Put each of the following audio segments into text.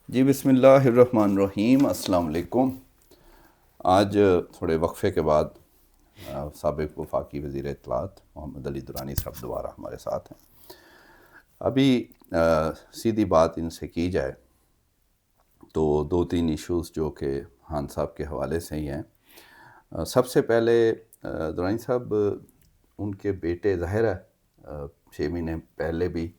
جی بسم اللہ الرحمن الرحیم، السلام علیکم۔ آج تھوڑے وقفے کے بعد سابق وفاقی وزیر اطلاعات محمد علی درانی صاحب دوبارہ ہمارے ساتھ ہیں۔ ابھی سیدھی بات ان سے کی جائے تو دو تین ایشوز جو کہ خان صاحب کے حوالے سے ہی ہیں۔ سب سے پہلے درانی صاحب، ان کے بیٹے، ظاہر ہے 6 مہینے پہلے بھی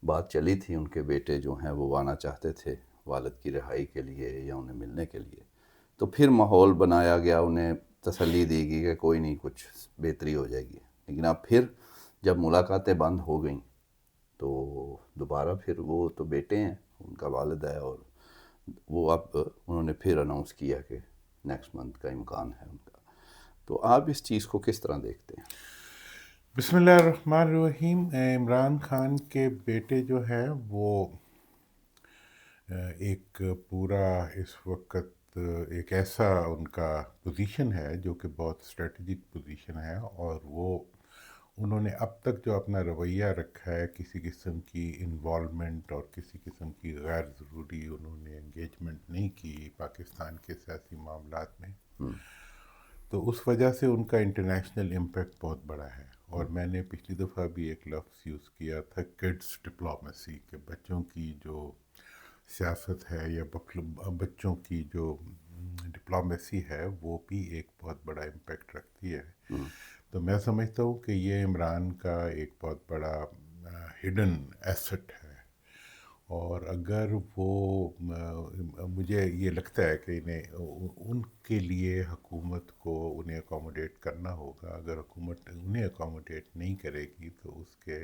بات چلی تھی، ان کے بیٹے جو ہیں وہ آنا چاہتے تھے والد کی رہائی کے لیے یا انہیں ملنے کے لیے، تو پھر ماحول بنایا گیا، انہیں تسلی دی گئی کہ کوئی نہیں، کچھ بہتری ہو جائے گی۔ لیکن اب پھر جب ملاقاتیں بند ہو گئیں تو دوبارہ پھر وہ تو بیٹے ہیں، ان کا والد ہے، اور وہ اب انہوں نے پھر اناؤنس کیا کہ نیکسٹ منتھ کا امکان ہے ان کا۔ تو آپ اس چیز کو کس طرح دیکھتے ہیں؟ بسم اللہ الرحمن الرحیم۔ عمران خان کے بیٹے جو ہے وہ ایک پورا اس وقت ایک ایسا ان کا پوزیشن ہے جو کہ بہت اسٹریٹجک پوزیشن ہے، اور وہ انہوں نے اب تک جو اپنا رویہ رکھا ہے، کسی قسم کی انوالومنٹ اور کسی قسم کی غیر ضروری انہوں نے انگیجمنٹ نہیں کی پاکستان کے سیاسی معاملات میں، تو اس وجہ سے ان کا انٹرنیشنل امپیکٹ بہت بڑا ہے۔ اور میں نے پچھلی دفعہ بھی ایک لفظ یوز کیا تھا، کڈس ڈپلومیسی، کہ بچوں کی جو سیاست ہے یا بچوں کی جو ڈپلومیسی ہے وہ بھی ایک بہت بڑا امپیکٹ رکھتی ہے۔ تو میں سمجھتا ہوں کہ یہ عمران کا ایک بہت بڑا ہڈن ایسٹ ہے، اور اگر وہ مجھے یہ لگتا ہے کہ ان کے لیے حکومت کو انہیں اکوموڈیٹ کرنا ہوگا۔ اگر حکومت انہیں اکوموڈیٹ نہیں کرے گی تو اس کے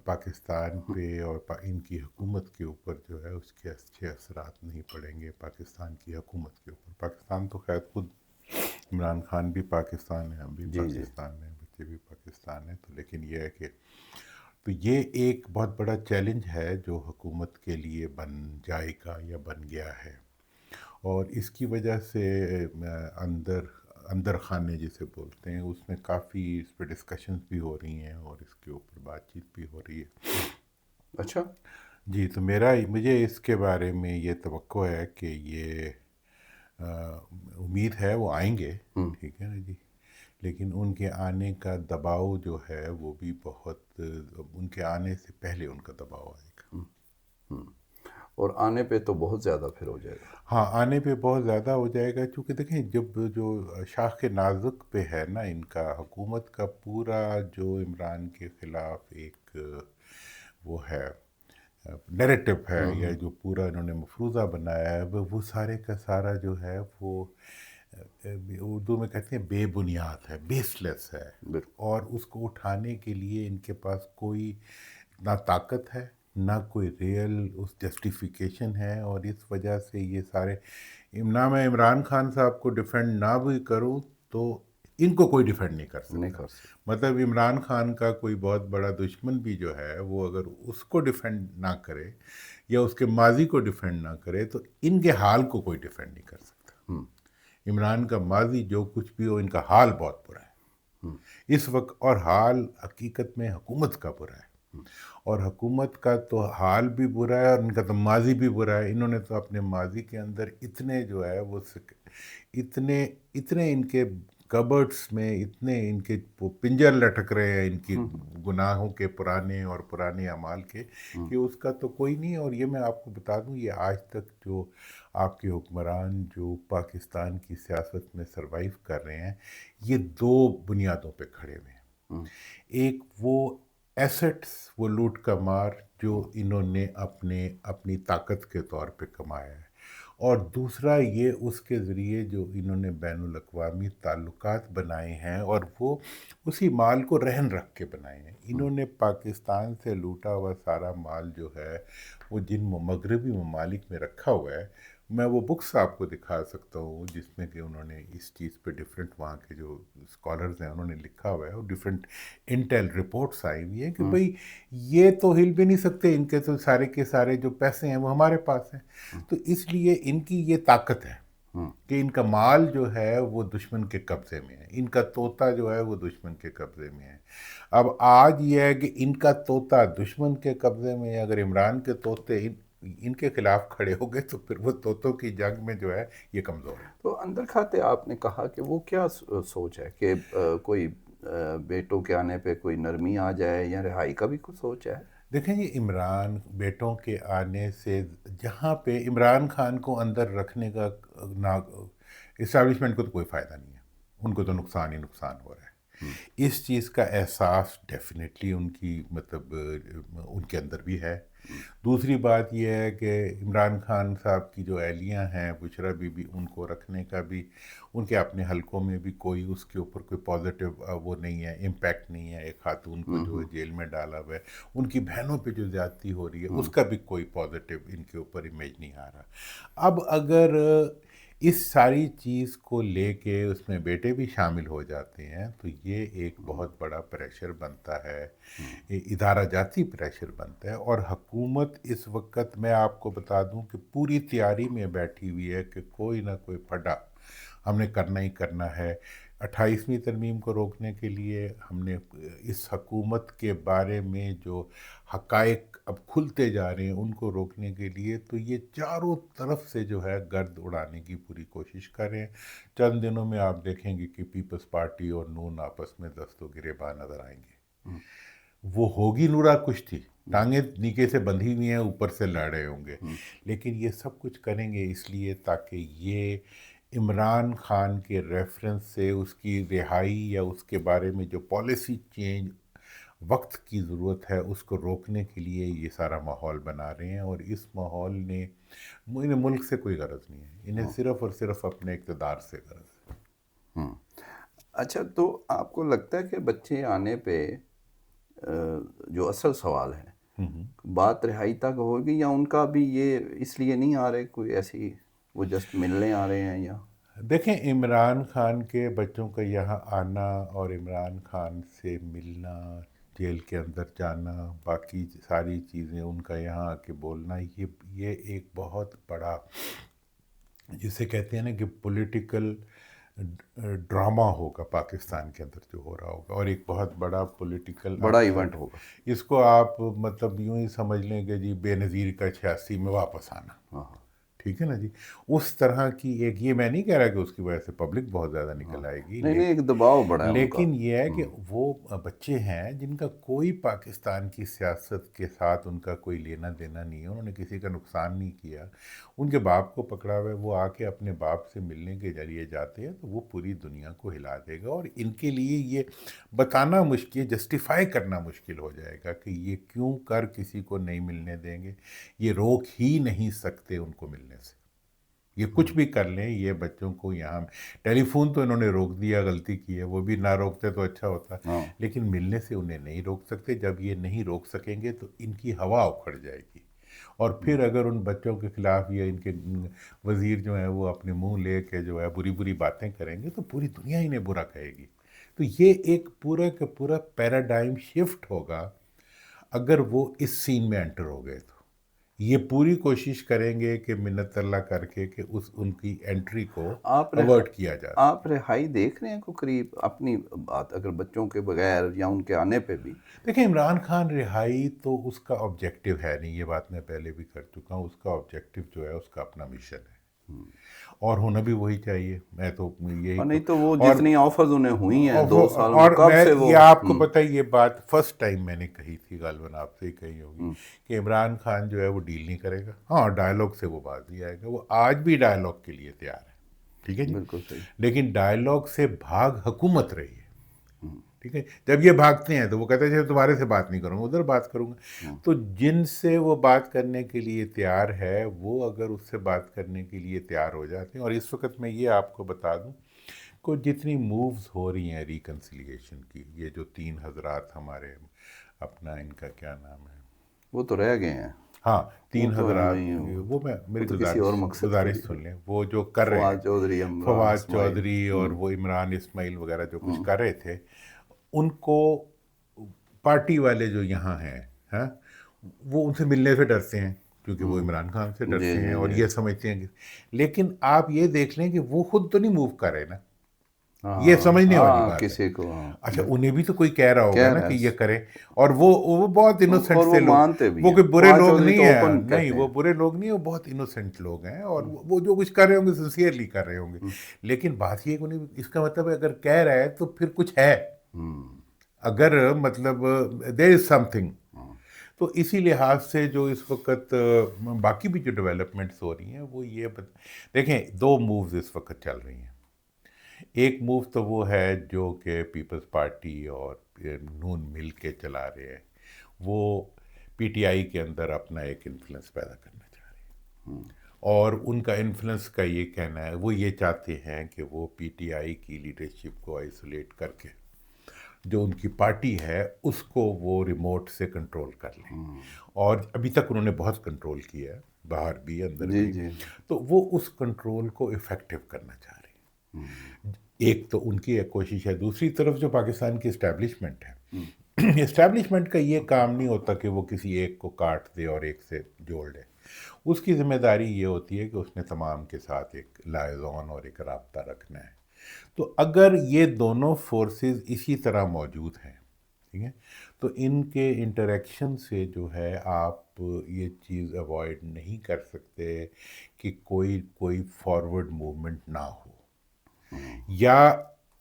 پاکستان پہ اور ان کی حکومت کے اوپر جو ہے اس کے اچھے اثرات نہیں پڑیں گے پاکستان کی حکومت کے اوپر۔ پاکستان تو خیر خود، عمران خان بھی پاکستان ہے، ہم بھی جی جی۔ پاکستان ہیں، بچے بھی پاکستان ہیں، تو لیکن یہ ہے کہ تو یہ ایک بہت بڑا چیلنج ہے جو حکومت کے لیے بن جائے گا یا بن گیا ہے، اور اس کی وجہ سے اندر خانے جسے بولتے ہیں، اس میں کافی اس پہ ڈسکشنز بھی ہو رہی ہیں اور اس کے اوپر بات چیت بھی ہو رہی ہے۔ اچھا۔ جی، تو مجھے اس کے بارے میں یہ توقع ہے کہ یہ امید ہے وہ آئیں گے، ٹھیک ہے نا جی، لیکن ان کے آنے کا دباؤ جو ہے وہ بھی بہت، ان کے آنے سے پہلے ان کا دباؤ آئے گا۔ اور آنے پہ تو بہت زیادہ پھر ہو جائے گا۔ ہاں، آنے پہ بہت زیادہ ہو جائے گا، چونکہ دیکھیں جب جو شاخ نازک پہ ہے نا ان کا، حکومت کا پورا جو عمران کے خلاف ایک وہ ہے نیریٹو ہے، یا جو پورا انہوں نے مفروضہ بنایا ہے، وہ سارے کا سارا جو ہے وہ اردو میں کہتے ہیں بے بنیاد ہے، بیس لیس ہے، بالکل۔ اور اس کو اٹھانے کے لیے ان کے پاس کوئی نہ طاقت ہے، نہ کوئی ریئل اس جسٹیفیکیشن ہے، اور اس وجہ سے یہ سارے نہ میں عمران خان صاحب کو ڈیفینڈ نہ بھی کروں تو ان کو کوئی ڈیفینڈ نہیں کر نہیں سکتا۔ کر سکتے۔ مطلب عمران خان کا کوئی بہت بڑا دشمن بھی جو ہے وہ اگر اس کو ڈیفینڈ نہ کرے یا اس کے ماضی کو ڈیفینڈ نہ کرے تو ان کے حال کو کوئی ڈیفینڈ نہیں کر سکتا۔ عمران کا ماضی جو کچھ بھی ہو، ان کا حال بہت برا ہے اس وقت، اور حال حقیقت میں حکومت کا برا ہے، اور حکومت کا تو حال بھی برا ہے اور ان کا تو ماضی بھی برا ہے۔ انہوں نے تو اپنے ماضی کے اندر اتنے جو ہے وہ اتنے ان کے کبرڈس میں اتنے ان کے پنجر لٹک رہے ہیں ان کی گناہوں کے پرانے اور پرانے اعمال کے، کہ اس کا تو کوئی نہیں۔ اور یہ میں آپ کو بتا دوں، یہ آج تک جو آپ کے حکمران جو پاکستان کی سیاست میں سروائیو کر رہے ہیں، یہ دو بنیادوں پہ کھڑے ہوئے ہیں۔ ایک وہ ایسٹس، وہ لوٹ کا مار جو انہوں نے اپنی طاقت کے طور پہ کمایا ہے، اور دوسرا یہ اس کے ذریعے جو انہوں نے بین الاقوامی تعلقات بنائے ہیں، اور وہ اسی مال کو رہن رکھ کے بنائے ہیں۔ انہوں نے پاکستان سے لوٹا ہوا سارا مال جو ہے وہ جن مغربی ممالک میں رکھا ہوا ہے، میں وہ بکس آپ کو دکھا سکتا ہوں جس میں کہ انہوں نے اس چیز پہ ڈفرینٹ، وہاں کے جو اسکالرز ہیں انہوں نے لکھا ہوا ہے، اور ڈفرینٹ انٹیل رپورٹس آئی ہوئی ہیں کہ بھئی یہ تو ہل بھی نہیں سکتے، ان کے تو سارے کے سارے جو پیسے ہیں وہ ہمارے پاس ہیں۔ تو اس لیے ان کی یہ طاقت ہے کہ ان کا مال جو ہے وہ دشمن کے قبضے میں ہے، ان کا طوطا جو ہے وہ دشمن کے قبضے میں ہے۔ اب آج یہ ہے کہ ان کا طوطا دشمن کے قبضے میں ہے، اگر عمران کے طوطے ان کے خلاف کھڑے ہو گئے تو پھر وہ طوطوں کی جنگ میں جو ہے یہ کمزور ہے۔ تو اندر کھاتے آپ نے کہا کہ وہ کیا سوچ ہے کہ کوئی بیٹوں کے آنے پہ کوئی نرمی آ جائے یا رہائی کا بھی کچھ سوچ ہے؟ دیکھیں جی، عمران بیٹوں کے آنے سے جہاں پہ عمران خان کو اندر رکھنے کا اسٹیبلشمنٹ کو تو کوئی فائدہ نہیں ہے، ان کو تو نقصان ہی نقصان ہو رہا ہے۔ اس چیز کا احساس ڈیفینیٹلی ان کی مطلب ان کے اندر بھی ہے۔ دوسری بات یہ ہے کہ عمران خان صاحب کی جو اہلیاں ہیں بشرا بی بی، ان کو رکھنے کا بھی ان کے اپنے حلقوں میں بھی کوئی اس کے اوپر کوئی پازیٹیو وہ نہیں ہے، امپیکٹ نہیں ہے۔ ایک خاتون کو جو جیل میں ڈالا ہوا ہے، ان کی بہنوں پہ جو زیادتی ہو رہی ہے اس کا بھی کوئی پازیٹیو ان کے اوپر امیج نہیں آ رہا۔ اب اگر اس ساری چیز کو لے کے اس میں بیٹے بھی شامل ہو جاتے ہیں تو یہ ایک بہت بڑا پریشر بنتا ہے، ادارہ جاتی پریشر بنتا ہے۔ اور حکومت اس وقت میں آپ کو بتا دوں کہ پوری تیاری میں بیٹھی ہوئی ہے کہ کوئی نہ کوئی پھڈا ہم نے کرنا ہی کرنا ہے۔ 28ویں ترمیم کو روکنے کے لیے ہم نے اس حکومت کے بارے میں جو حقائق اب کھلتے جا رہے ہیں ان کو روکنے کے لیے تو یہ چاروں طرف سے جو ہے گرد اڑانے کی پوری کوشش کر رہے ہیں۔ چند دنوں میں آپ دیکھیں گے کہ پیپلز پارٹی اور نون آپس میں دست و گریباں نظر آئیں گے۔ وہ ہوگی نورا کشتی، ٹانگیں نیچے سے بندھی ہوئی ہیں، اوپر سے لڑ رہے ہوں گے، لیکن یہ سب کچھ کریں گے اس لیے تاکہ یہ عمران خان کے ریفرنس سے اس کی رہائی یا اس کے بارے میں جو پالیسی چینج وقت کی ضرورت ہے اس کو روکنے کے لیے یہ سارا ماحول بنا رہے ہیں۔ اور اس ماحول نے انہیں ملک سے کوئی غرض نہیں ہے، انہیں صرف اور صرف اپنے اقتدار سے غرض ہے۔ اچھا، تو آپ کو لگتا ہے کہ بچے آنے پہ جو اصل سوال ہے بات رہائی تک ہوگی، یا ان کا بھی یہ اس لیے نہیں آ رہے کوئی ایسی، وہ جسٹ ملنے آ رہے ہیں؟ یا دیکھیں، عمران خان کے بچوں کا یہاں آنا اور عمران خان سے ملنا، جیل کے اندر جانا، باقی ساری چیزیں ان کا یہاں آ کے بولنا، یہ ایک بہت بڑا جسے کہتے ہیں نا کہ پولیٹیکل ڈرامہ ہوگا پاکستان کے اندر جو ہو رہا ہوگا، اور ایک بہت بڑا پولیٹیکل بڑا ایونٹ ہوگا۔ اس کو آپ مطلب یوں ہی سمجھ لیں کہ جی بے نظیر کا 86 میں واپس آنا، ٹھیک ہے نا جی، اس طرح کی ایک، یہ میں نہیں کہہ رہا کہ اس کی وجہ سے پبلک بہت زیادہ نکل آئے گی، نہیں، ایک دباؤ بڑا ہے ان کا۔ لیکن یہ ہے کہ وہ بچے ہیں جن کا کوئی پاکستان کی سیاست کے ساتھ ان کا کوئی لینا دینا نہیں ہے، انہوں نے کسی کا نقصان نہیں کیا، ان کے باپ کو پکڑا ہوا ہے، وہ آ کے اپنے باپ سے ملنے کے ذریعے جاتے ہیں تو وہ پوری دنیا کو ہلا دے گا، اور ان کے لیے یہ بتانا مشکل، جسٹیفائی کرنا مشکل ہو جائے گا کہ یہ کیوں کر کسی کو نہیں ملنے دیں گے، یہ روک ہی نہیں سکتے ان کو ملنے سے، یہ کچھ بھی کر لیں، یہ بچوں کو یہاں ٹیلی فون تو انہوں نے روک دیا، غلطی کی ہے، وہ بھی نہ روکتے تو اچھا ہوتا، لیکن ملنے سے انہیں نہیں روک سکتے۔ جب یہ نہیں روک سکیں گے تو ان کی ہوا اکھڑ جائے گی، اور پھر اگر ان بچوں کے خلاف یا ان کے وزیر جو ہیں وہ اپنے منہ لے کے جو ہے بری بری باتیں کریں گے تو پوری دنیا انہیں برا کہے گی۔ تو یہ ایک پورا کا پورا پیراڈائم شفٹ ہوگا اگر وہ اس سین میں انٹر ہو گئے تو۔ یہ پوری کوشش کریں گے کہ منت اللہ کر کے کہ ان کی انٹری کو اوائڈ کیا جائے۔ آپ رہائی دیکھ رہے ہیں کو قریب اپنی بات، اگر بچوں کے بغیر یا ان کے آنے پہ بھی؟ دیکھیں، عمران خان رہائی تو اس کا آبجیکٹیو ہے نہیں، یہ بات میں پہلے بھی کر چکا ہوں، اس کا آبجیکٹیو جو ہے اس کا اپنا مشن ہے، اور ہونا بھی وہی چاہیے۔ میں تو یہی، نہیں تو وہ جتنی آفرز انہیں ہوئی ہیں 2 سال میں، اور کب میں سے وہ، یہ آپ کو پتہ ہے یہ بات فرسٹ ٹائم میں نے کہی تھی، غالباً آپ سے ہی کہی ہوگی کہ عمران خان جو ہے وہ ڈیل نہیں کرے گا، ہاں ڈائلاگ سے وہ باز نہیں آئے گا، وہ آج بھی ڈائلاگ کے لیے تیار ہے، ٹھیک ہے جی، بالکل صحیح، لیکن ڈائلاگ سے بھاگ حکومت رہی ہے، ٹھیک ہے۔ جب یہ بھاگتے ہیں تو وہ کہتے ہیں تمہارے سے بات نہیں کروں گا، ادھر بات کروں گا، تو جن سے وہ بات کرنے کے لیے تیار ہے وہ اگر اس سے بات کرنے کے لیے تیار ہو جاتے ہیں، اور اس وقت میں یہ آپ کو بتا دوں کہ جتنی مووز ہو رہی ہیں ریکنسیلیشن کی، یہ جو 3 حضرات ہمارے اپنا، ان کا کیا نام ہے، وہ تو رہ گئے ہیں، ہاں 3 وہ تو حضرات، نہیں، وہ میں میری وہ تو کسی اور مقصد کے گزارش لیے، سن لیں، وہ جو کر رہے فواد ہیں، چودھری، عمران فواد اسماعیل، چودھری اور وہ عمران اسماعیل وغیرہ جو کچھ کر رہے تھے، ان کو پارٹی والے جو یہاں ہیں وہ ان سے ملنے سے ڈرتے ہیں کیونکہ وہ عمران خان سے ڈرتے ہیں، اور یہ سمجھتے ہیں کہ، لیکن آپ یہ دیکھ لیں کہ وہ خود تو نہیں موو کر رہے نا، یہ سمجھنے والی ہاں بات ہے. کسی کو اچھا انہیں بھی تو کوئی کہہ رہا ہوگا کہہ نا رہا کہ ہے یہ کریں, اور وہ بہت انوسنٹ اور وہ سے لوگ, مانتے بھی وہ ہیں. کوئی برے فواد لوگ چودھری نہیں تو ہیں, اوپن نہیں کہتے وہ ہیں. برے لوگ نہیں, وہ بہت انوسنٹ لوگ ہیں, اور وہ جو کچھ کر رہے ہوں گے سنسیئرلی کر رہے ہوں گے. لیکن بات یہ ہے کہ انہیں اس کا مطلب ہے اگر کہہ رہا ہے تو پھر کچھ ہے, اگر مطلب دیر از سم تھنگ. تو اسی لحاظ سے جو اس وقت باقی بھی جو ڈیولپمنٹس ہو رہی ہیں وہ یہ دیکھیں, 2 مووز اس وقت چل رہی ہیں. ایک موو تو وہ ہے جو کہ پیپلز پارٹی اور نون مل کے چلا رہے ہیں, وہ پی ٹی آئی کے اندر اپنا ایک انفلوئنس پیدا کرنا چاہ رہے ہیں, اور ان کا انفلوئنس کا یہ کہنا ہے, وہ یہ چاہتے ہیں کہ وہ پی ٹی آئی کی لیڈرشپ کو آئسولیٹ کر کے جو ان کی پارٹی ہے اس کو وہ ریموٹ سے کنٹرول کر لیں. اور ابھی تک انہوں نے بہت کنٹرول کیا ہے, باہر بھی اندر جی بھی, جی تو وہ اس کنٹرول کو افیکٹو کرنا چاہ رہے ہیں. ایک تو ان کی ایک کوشش ہے. دوسری طرف جو پاکستان کی اسٹیبلشمنٹ ہے, اسٹیبلشمنٹ کا یہ کام نہیں ہوتا کہ وہ کسی ایک کو کاٹ دے اور ایک سے جوڑ دے. اس کی ذمہ داری یہ ہوتی ہے کہ اس نے تمام کے ساتھ ایک لائزون اور ایک رابطہ رکھنا ہے. تو اگر یہ دونوں فورسز اسی طرح موجود ہیں, ٹھیک ہے, تو ان کے انٹریکشن سے جو ہے آپ یہ چیز اوائڈ نہیں کر سکتے کہ کوئی فارورڈ موومنٹ نہ ہو. یا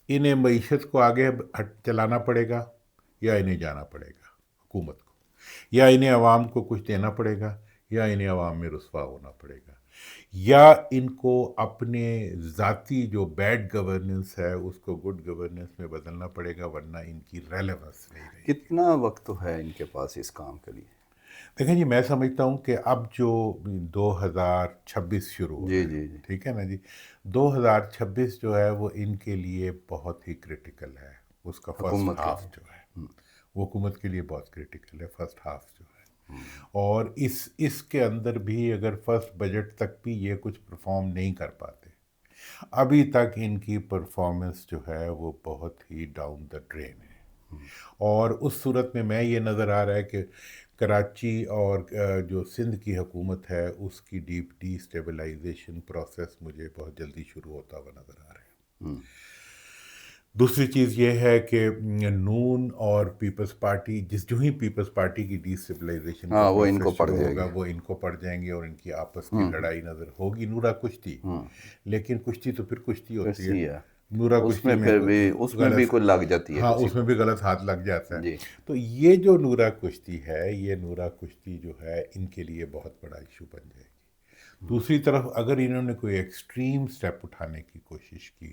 انہیں معیشت کو آگے چلانا پڑے گا, یا انہیں جانا پڑے گا حکومت کو, یا انہیں عوام کو کچھ دینا پڑے گا, یا انہیں عوام میں رسوا ہونا پڑے گا, یا ان کو اپنے ذاتی جو بیڈ گورننس ہے اس کو گڈ گورننس میں بدلنا پڑے گا, ورنہ ان کی ریلیونس نہیں رہے گی. کتنا وقت ہے ان کے پاس اس کام کے لیے؟ دیکھیں جی, میں سمجھتا ہوں کہ اب جو 2026 شروع ہو جی رہا ہے, جی جی ٹھیک ہے نا جی, 2026 جو ہے وہ ان کے لیے بہت ہی کریٹیکل ہے. اس کا فرسٹ حکومت کے ہاف لیے. جو ہے وہ حکومت کے لیے بہت کریٹیکل ہے, فرسٹ ہاف جو ہے. اور اس کے اندر بھی اگر فرسٹ بجٹ تک بھی یہ کچھ پرفارم نہیں کر پاتے, ابھی تک ان کی پرفارمنس جو ہے وہ بہت ہی ڈاؤن دا ڈرین ہے. اور اس صورت میں یہ نظر آ رہا ہے کہ کراچی اور جو سندھ کی حکومت ہے اس کی ڈی اسٹیبلائزیشن پروسیس مجھے بہت جلدی شروع ہوتا ہوا نظر آ رہا ہے. دوسری چیز یہ ہے کہ نون اور پیپلز پارٹی, جو ہی پیپلز پارٹی کی ڈی اسٹیبلائزیشن کا وہ ان کو پروسیس پڑ شروع جائے ہوگا, گی. وہ ان کو پڑ جائیں گے, اور ان کی آپس کی لڑائی نظر ہوگی. نورا کشتی, لیکن کشتی تو پھر کشتی ہوتی ہے, نورا اس کشتی میں میں پھر بھی اس میں بھی غلط, کوئی لگ جاتی ہے ہاں کسی اس میں کو. بھی غلط ہاتھ لگ جاتا ہے. جی تو یہ جو نورا کشتی ہے, یہ نورا کشتی جو ہے ان کے لیے بہت بڑا ایشو بن جائے گی. دوسری طرف اگر انہوں نے کوئی ایکسٹریم سٹیپ اٹھانے کی کوشش کی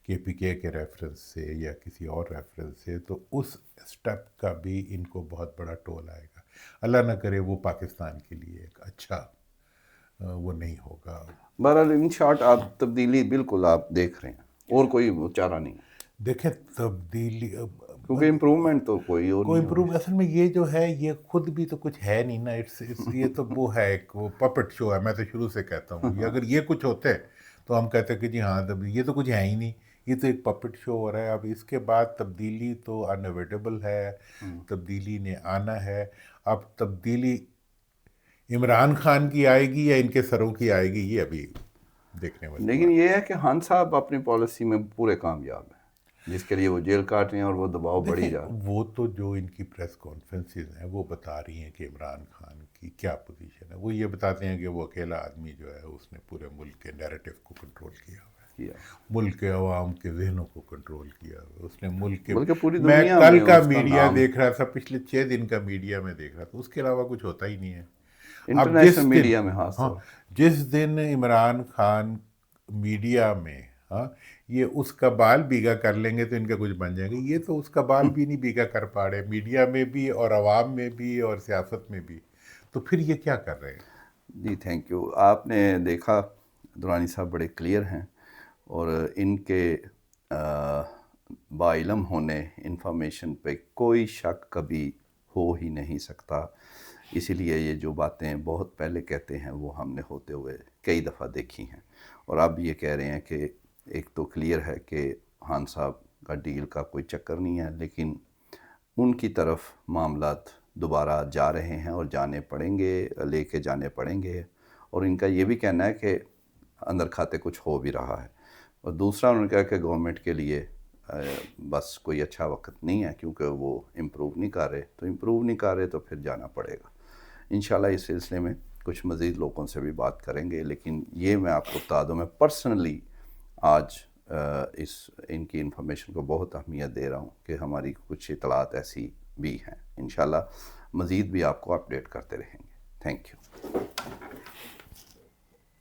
کے پی کے ریفرنس سے یا کسی اور ریفرنس سے, تو اس سٹیپ کا بھی ان کو بہت بڑا ٹول آئے گا. اللہ نہ کرے وہ پاکستان کے لیے ایک اچھا وہ نہیں ہوگا. بہرحال ان شارٹ آپ تبدیلی بالکل آپ دیکھ رہے ہیں, اور کوئی چارہ نہیں, دیکھیں تبدیلی کیونکہ امپرومنٹ تو کوئی اور کوئی نہیں ہو رہی. امپروو, اصل میں یہ جو ہے یہ خود بھی تو کچھ ہے نہیں نا. یہ تو وہ ہے ایک وہ پپٹ شو ہے. میں تو شروع سے کہتا ہوں یہ اگر یہ کچھ ہوتے تو ہم کہتے کہ جی ہاں یہ تو کچھ ہے ہی نہیں, یہ تو ایک پپٹ شو ہو رہا ہے. اب اس کے بعد تبدیلی تو انویٹیبل ہے, تبدیلی نے آنا ہے. اب تبدیلی عمران خان کی آئے گی یا ان کے سروں کی آئے گی, یہ ابھی دیکھنے والی لیکن بات. یہ ہے کہ خان صاحب اپنی پالیسی میں پورے کامیاب ہیں, جس کے لیے وہ جیل کاٹ رہے ہیں اور وہ دباؤ بڑھی جا رہا ہے. وہ تو جو ان کی پریس کانفرنسز ہیں وہ بتا رہی ہیں کہ عمران خان کی کیا پوزیشن ہے. وہ یہ بتاتے ہیں کہ وہ اکیلا آدمی جو ہے اس نے پورے ملک کے نیریٹو کو کنٹرول کیا ہوا ہے, ملک کے عوام کے ذہنوں کو کنٹرول کیا ہوا ہے. اس نے ملک کے, بلکہ پوری میں دنیا کل میں کا اس میڈیا نام دیکھ رہا تھا, پچھلے 6 دن کا میڈیا میں دیکھ رہا تھا, اس کے علاوہ کچھ ہوتا ہی نہیں ہے. اب انٹرنیشنل میڈیا میں خاص طور جس دن عمران خان میڈیا میں یہ اس کا بال بیگا کر لیں گے تو ان کا کچھ بن جائے گا. یہ تو اس کا بال بھی نہیں بیگا کر پا رہے, میڈیا میں بھی اور عوام میں بھی اور سیاست میں بھی, تو پھر یہ کیا کر رہے ہیں. جی تھینک یو. آپ نے دیکھا درانی صاحب بڑے کلیئر ہیں, اور ان کے با علم ہونے انفارمیشن پہ کوئی شک کبھی ہو ہی نہیں سکتا. اسی لیے یہ جو باتیں بہت پہلے کہتے ہیں وہ ہم نے ہوتے ہوئے کئی دفعہ دیکھی ہیں. اور اب یہ کہہ رہے ہیں کہ ایک تو کلیئر ہے کہ خان صاحب کا ڈیل کا کوئی چکر نہیں ہے, لیکن ان کی طرف معاملات دوبارہ جا رہے ہیں اور جانے پڑیں گے, لے کے جانے پڑیں گے. اور ان کا یہ بھی کہنا ہے کہ اندر کھاتے کچھ ہو بھی رہا ہے. اور دوسرا انہوں نے کہا کہ گورنمنٹ کے لیے بس کوئی اچھا وقت نہیں ہے کیونکہ وہ امپروو نہیں کر رہے، تو امپروو نہیں کر رہے تو پھر جانا پڑے گا انشاءاللہ۔ اس سلسلے میں کچھ مزید لوگوں سے بھی بات کریں گے، لیکن یہ میں آپ کو بتا دوں، میں پرسنلی آج ان کی انفارمیشن کو بہت اہمیت دے رہا ہوں کہ ہماری کچھ اطلاعات ایسی بھی ہیں، انشاءاللہ مزید بھی آپ کو اپڈیٹ کرتے رہیں گے۔ Thank you.